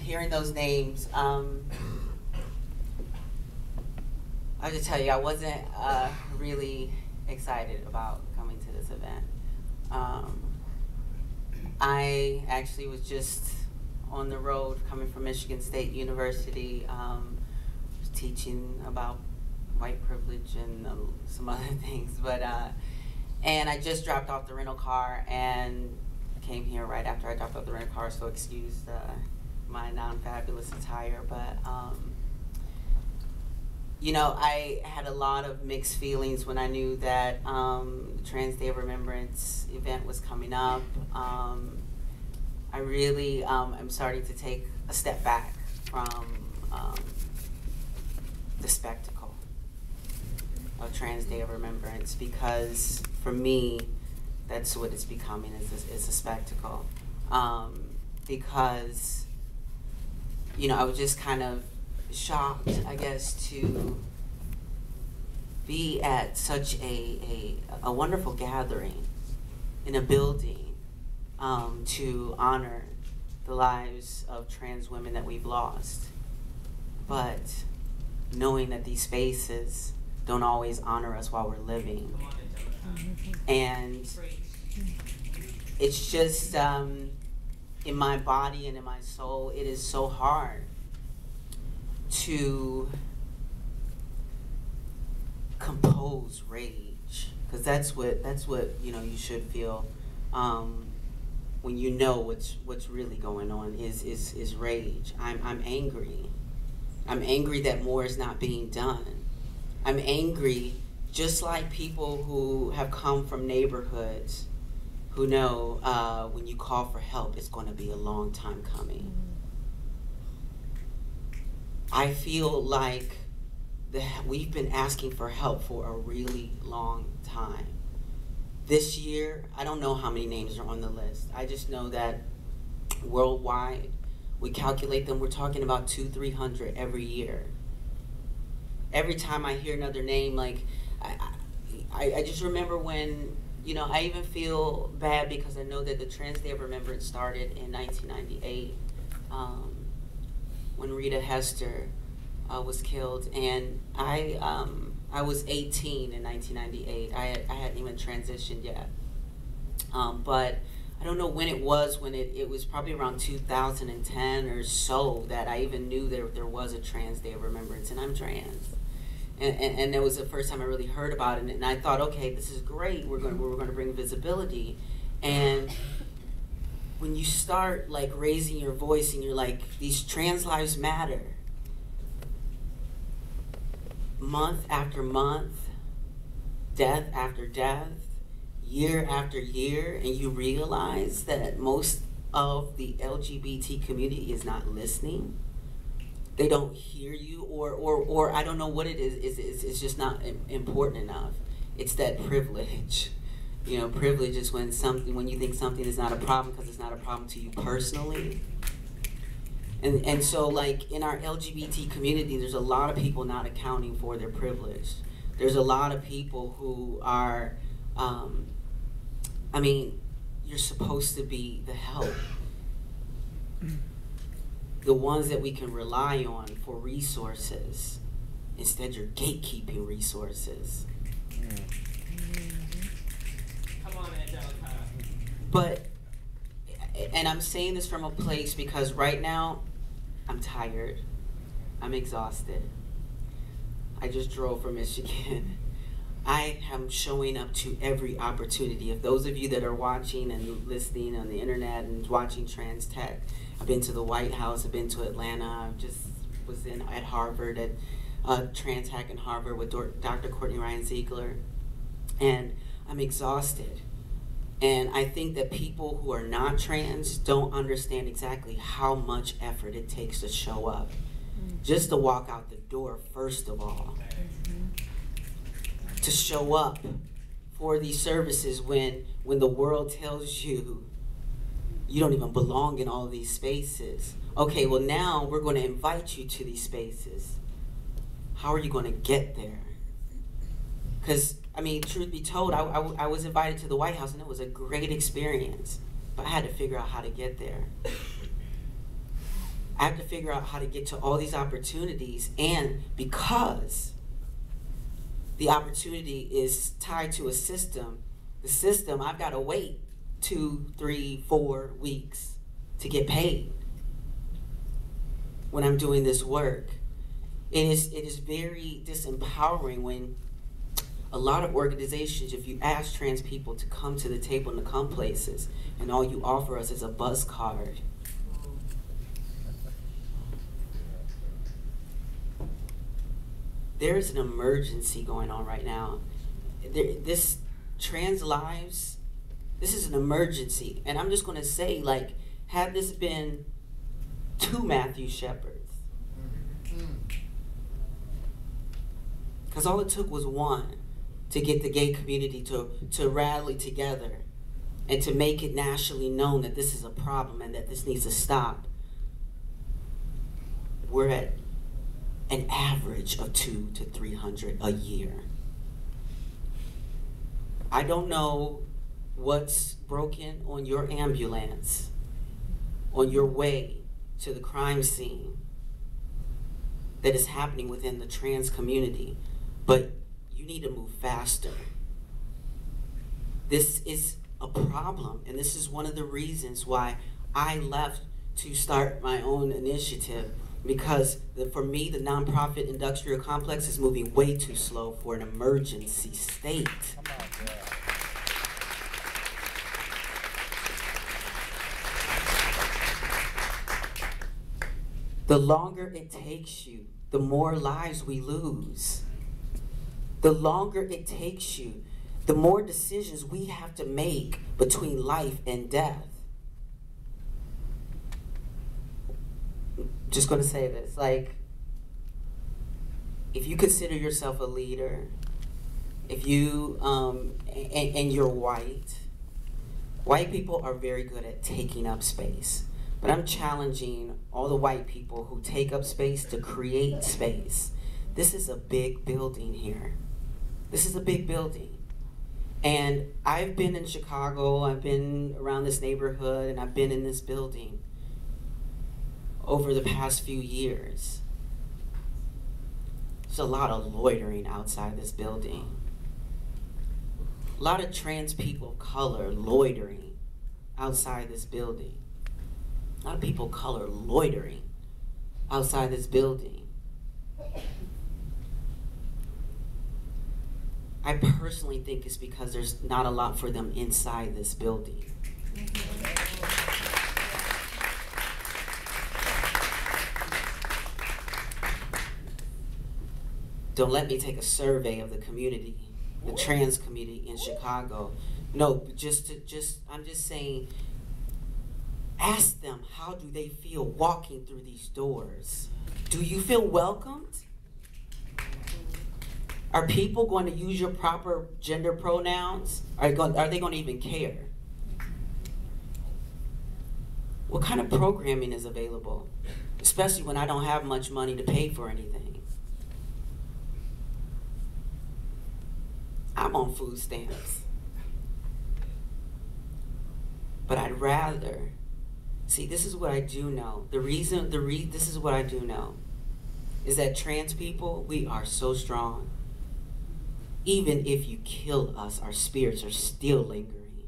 hearing those names, I just tell you, I wasn't really excited about coming to this event. I actually was just on the road coming from Michigan State University, teaching about white privilege and some other things, but and I just dropped off the rental car and came here right after I dropped off the rental car, so excuse my non-fabulous attire, but you know, I had a lot of mixed feelings when I knew that the Trans Day of Remembrance event was coming up. I really am starting to take a step back from the spectacle of Trans Day of Remembrance, because for me, that's what it's becoming, is a spectacle. Because, you know, I was just kind of shocked, I guess, to be at such a wonderful gathering in a building to honor the lives of trans women that we've lost, but knowing that these spaces don't always honor us while we're living. And it's just, in my body and in my soul, it is so hard to compose rage, because that's what you know you should feel when you know what's really going on is rage. I'm angry. I'm angry that more is not being done. I'm angry, just like people who have come from neighborhoods who know when you call for help, it's going to be a long time coming. I feel like we've been asking for help for a really long time. This year, I don't know how many names are on the list. I just know that worldwide, we calculate them, we're talking about 200-300 every year. Every time I hear another name, like, I just remember when, you know, I even feel bad because I know that the Trans Day of Remembrance started in 1998 when Rita Hester was killed, and I was 18 in 1998. I hadn't even transitioned yet, but I don't know when it was. When it was probably around 2010 or so that I even knew there was a Trans Day of Remembrance, and I'm trans. And that was the first time I really heard about it, and I thought, okay, this is great. We're going to bring visibility, and when you start like raising your voice and you're like, these trans lives matter, month after month, death after death, year after year, and you realize that most of the LGBT community is not listening. They don't hear you, or I don't know what it is. It's just not important enough. It's that privilege. You know, privilege is when you think something is not a problem because it's not a problem to you personally. And so, like, in our LGBT community, there's a lot of people not accounting for their privilege. There's a lot of people who are, I mean, you're supposed to be the help. The ones that we can rely on for resources. Instead, you're gatekeeping resources. Come on, Angelica. But, and I'm saying this from a place because right now, I'm tired. I'm exhausted. I just drove from Michigan. I am showing up to every opportunity. If those of you that are watching and listening on the internet and watching Trans Tech, I've been to the White House, I've been to Atlanta, I just was at Harvard, at Trans Tech in Harvard with Dr. Courtney Ryan Ziegler, and I'm exhausted. And I think that people who are not trans don't understand exactly how much effort it takes to show up. Just to walk out the door, first of all. To show up for these services when the world tells you you don't even belong in all these spaces. Okay, well now we're going to invite you to these spaces. How are you going to get there? Because, I mean, truth be told, I was invited to the White House and it was a great experience, but I had to figure out how to get there. I have to figure out how to get to all these opportunities, and because the opportunity is tied to a system, the system, I've got to wait 2, 3, 4 weeks to get paid when I'm doing this work. It is very disempowering when a lot of organizations, if you ask trans people to come to the table and to come places, and all you offer us is a buzz card. There is an emergency going on right now. This trans lives, this is an emergency. And I'm just going to say, like, had this been 2 Matthew Shepherds, because all it took was 1 to get the gay community to rally together and to make it nationally known that this is a problem and that this needs to stop. We're at an average of 200 to 300 a year. I don't know what's broken on your ambulance on your way to the crime scene that is happening within the trans community, but you need to move faster. This is a problem, and this is one of the reasons why I left to start my own initiative, because for me, the nonprofit industrial complex is moving way too slow for an emergency state. The longer it takes you, the more lives we lose. The longer it takes you, the more decisions we have to make between life and death. Just going to say this, like, if you consider yourself a leader, if you, and you're white people are very good at taking up space. But I'm challenging all the white people who take up space to create space. This is a big building here. This is a big building. And I've been in Chicago, I've been around this neighborhood, and I've been in this building over the past few years. There's a lot of loitering outside this building. A lot of trans people of color loitering outside this building. A lot of people of color loitering outside this building. I personally think it's because there's not a lot for them inside this building. Don't let me take a survey of the community, the trans community in Chicago. No, I'm just saying, ask them, how do they feel walking through these doors? Do you feel welcomed? Are people going to use your proper gender pronouns? Are they going to even care? What kind of programming is available? Especially when I don't have much money to pay for anything. I'm on food stamps. But I'd rather, see, this is what I do know. This is what I do know, is that trans people, we are so strong. Even if you kill us, our spirits are still lingering.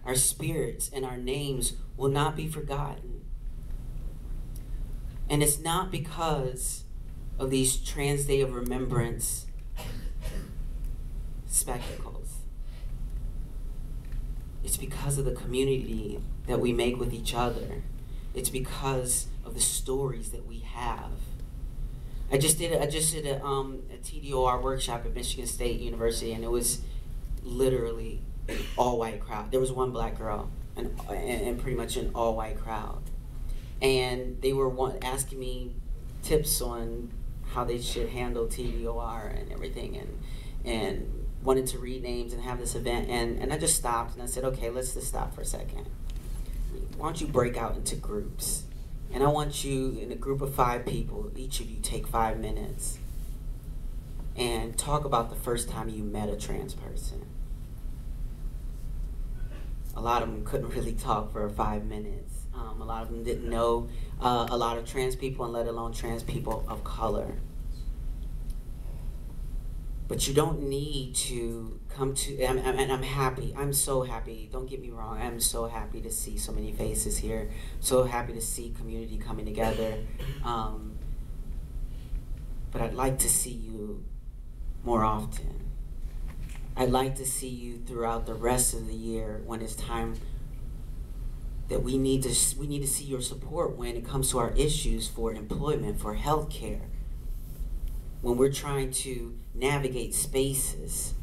Our spirits and our names will not be forgotten. And it's not because of these Trans Day of Remembrance spectacles. It's because of the community that we make with each other. It's because of the stories that we have. I just did a TDOR workshop at Michigan State University, and it was literally an all-white crowd. There was one black girl, and pretty much an all-white crowd. And they were asking me tips on how they should handle TDOR and everything, and wanted to read names and have this event. And I just stopped, and I said, okay, let's just stop for a second. Why don't you break out into groups? And I want you, in a group of 5 people, each of you take 5 minutes and talk about the first time you met a trans person. A lot of them couldn't really talk for 5 minutes. A lot of them didn't know a lot of trans people, and let alone trans people of color. But you don't need to come to, and I'm happy, I'm so happy, don't get me wrong, I'm so happy to see so many faces here, so happy to see community coming together. But I'd like to see you more often. I'd like to see you throughout the rest of the year when it's time that we need to see your support when it comes to our issues for employment, for health care. When we're trying to navigate spaces,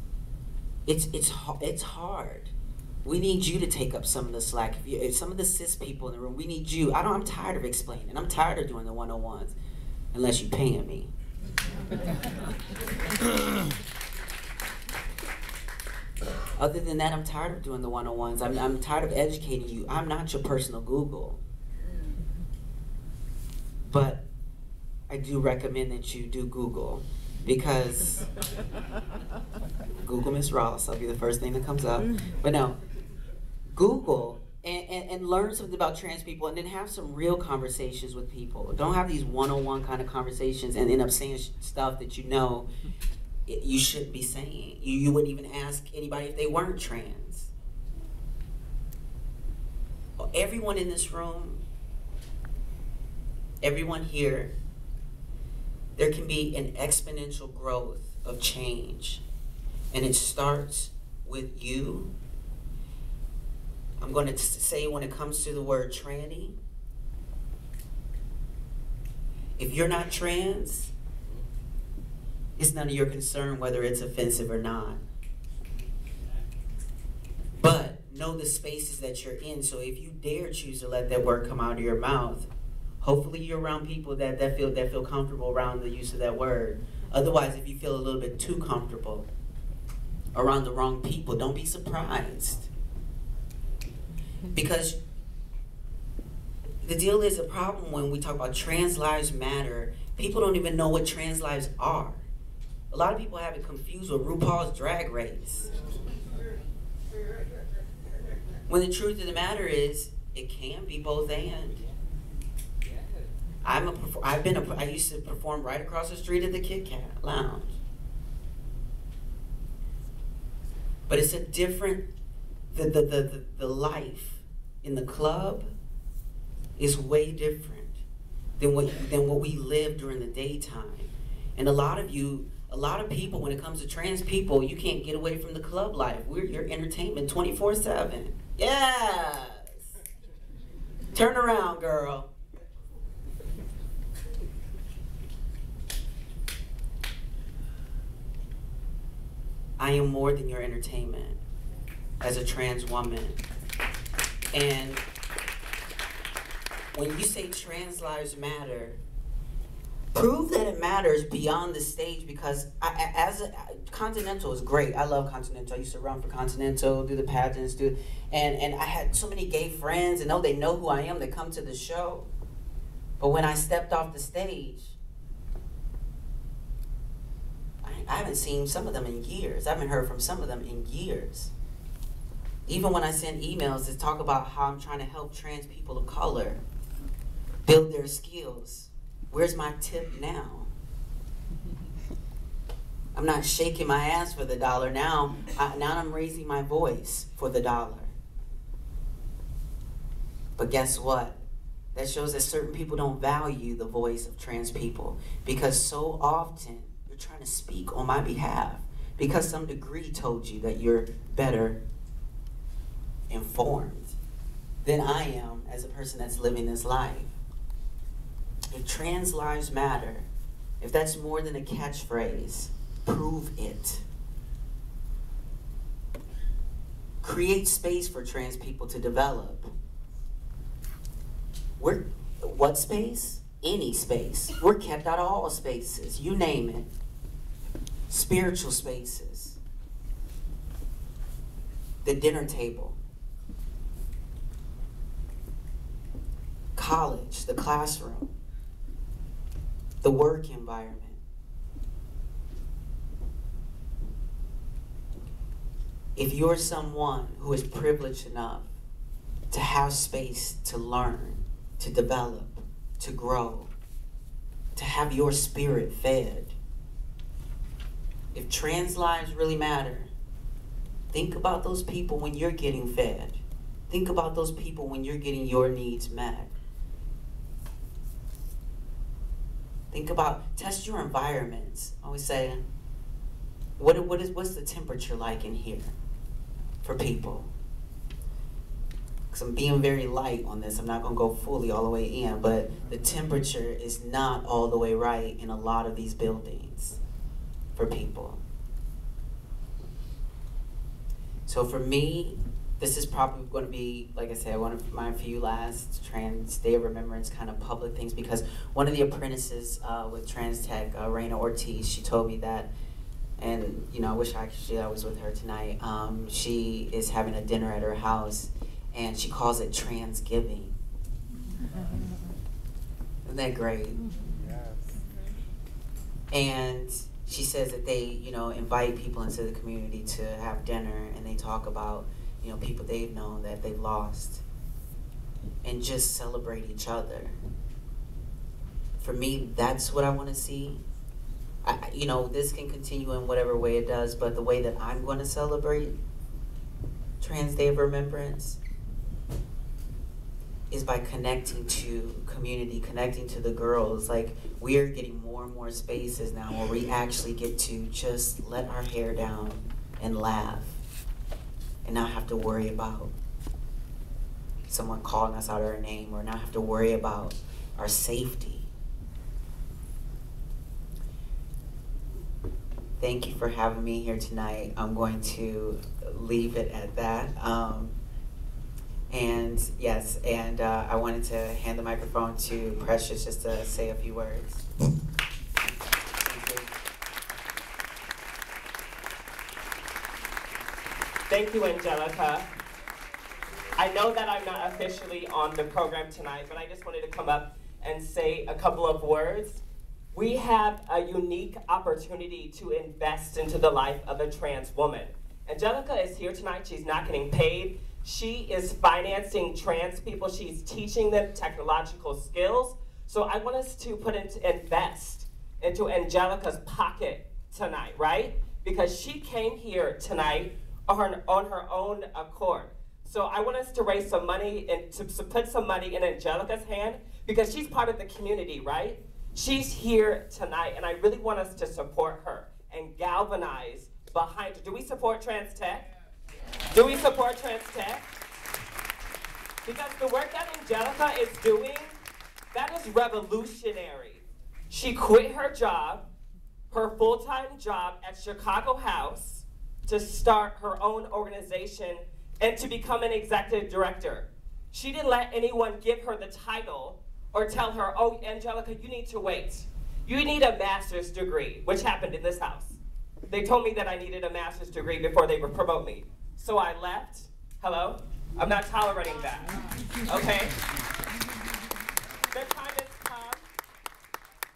it's hard. We need you to take up some of the slack. If some of the cis people in the room, we need you. I'm tired of explaining. I'm tired of doing the 101s, unless you're paying me. Other than that, I'm tired of doing the 101s. I'm tired of educating you. I'm not your personal Google. But I do recommend that you do Google, because Google Miss Ross, I'll be the first thing that comes up. But no, Google and learn something about trans people, and then have some real conversations with people. Don't have these 101 kind of conversations and end up saying stuff that you know you shouldn't be saying. You wouldn't even ask anybody if they weren't trans. Everyone in this room, everyone here, there can be an exponential growth of change, and it starts with you. I'm going to say, when it comes to the word tranny, if you're not trans, it's none of your concern whether it's offensive or not. But know the spaces that you're in, so if you dare choose to let that word come out of your mouth, hopefully you're around people that feel comfortable around the use of that word. Otherwise, if you feel a little bit too comfortable around the wrong people, don't be surprised. Because the deal is, a problem when we talk about trans lives matter, people don't even know what trans lives are. A lot of people have it confused with RuPaul's Drag Race. When the truth of the matter is, it can be both and. I used to perform right across the street at the Kit Kat Lounge. But it's a different, the life in the club is way different than what we live during the daytime. And a lot of people, when it comes to trans people, you can't get away from the club life. We're your entertainment 24/7. Yes! Turn around, girl. I am more than your entertainment as a trans woman. And when you say trans lives matter, prove that it matters beyond the stage, because Continental is great. I love Continental. I used to run for Continental, do the pageants, and I had so many gay friends, and they know who I am. They come to the show. But when I stepped off the stage, I haven't seen some of them in years. I haven't heard from some of them in years. Even when I send emails to talk about how I'm trying to help trans people of color build their skills, where's my tip now? I'm not shaking my ass for the dollar now. Now I'm raising my voice for the dollar. But guess what? That shows that certain people don't value the voice of trans people, because so often you're trying to speak on my behalf because some degree told you that you're better informed than I am as a person that's living this life. If trans lives matter, if that's more than a catchphrase, prove it. Create space for trans people to develop. What space? Any space. We're kept out of all spaces, you name it. Spiritual spaces. The dinner table. College, the classroom. The work environment. If you're someone who is privileged enough to have space to learn, to develop, to grow, to have your spirit fed. If trans lives really matter, think about those people when you're getting fed. Think about those people when you're getting your needs met. Think about, test your environments. I always say, what's the temperature like in here for people? Because I'm being very light on this. I'm not going to go fully all the way in, but the temperature is not all the way right in a lot of these buildings for people. So for me, this is probably going to be, like I said, one of my few last Trans Day of Remembrance kind of public things, because one of the apprentices with Trans Tech, Raina Ortiz, she told me that, and I wish I was with her tonight. She is having a dinner at her house, and she calls it Transgiving. Isn't that great? Yes. And she says that they, invite people into the community to have dinner, and they talk about, people they've known that they've lost, and just celebrate each other. For me, that's what I want to see. This can continue in whatever way it does, but the way that I'm going to celebrate Trans Day of Remembrance is by connecting to community, connecting to the girls. Like, we are getting more and more spaces now where we actually get to just let our hair down and laugh and not have to worry about someone calling us out our name, or not have to worry about our safety. Thank you for having me here tonight. I'm going to leave it at that. And yes, I wanted to hand the microphone to Precious just to say a few words. Thank you, Angelica. I know that I'm not officially on the program tonight, but I just wanted to come up and say a couple of words. We have a unique opportunity to invest into the life of a trans woman. Angelica is here tonight. She's not getting paid. She is financing trans people. She's teaching them technological skills. So I want us to invest into Angelica's pocket tonight, right? Because she came here tonight on her own accord. So I want us to raise some money and to put some money in Angelica's hand, because she's part of the community, right? She's here tonight, and I really want us to support her and galvanize behind her. Do we support Trans Tech? Do we support Trans Tech? Because the work that Angelica is doing, that is revolutionary. She quit her job, her full-time job at Chicago House, to start her own organization and to become an executive director. She didn't let anyone give her the title or tell her, oh, Angelica, you need to wait. You need a master's degree, which happened in this house. They told me that I needed a master's degree before they would promote me. So I left. Hello? I'm not tolerating that. Okay? The time has come.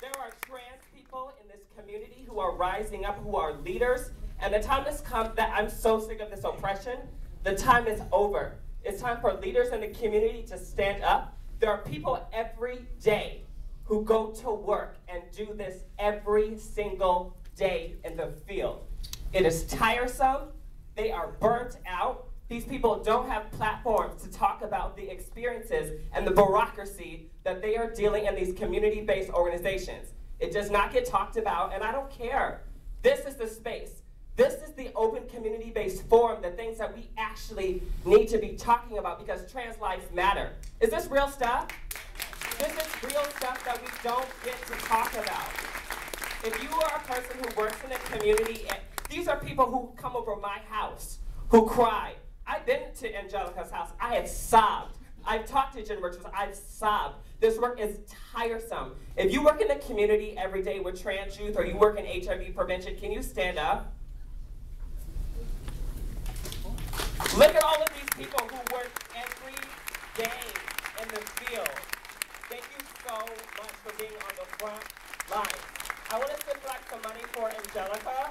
There are trans people in this community who are rising up, who are leaders, and the time has come that I'm so sick of this oppression. The time is over. It's time for leaders in the community to stand up. There are people every day who go to work and do this every single day in the field. It is tiresome. They are burnt out. These people don't have platforms to talk about the experiences and the bureaucracy that they are dealing in these community-based organizations. It does not get talked about, and I don't care. This is the space. This is the open community-based forum, the things that we actually need to be talking about, because trans lives matter. Is this real stuff? This is real stuff that we don't get to talk about. If you are a person who works in a community, and these are people who come over my house, who cry. I've been to Angelica's house. I have sobbed. I've talked to Jen Richards. I've sobbed. This work is tiresome. If you work in the community every day with trans youth, or you work in HIV prevention, can you stand up? Look at all of these people who work every day in the field. Thank you so much for being on the front line. I want us to collect some money for Angelica.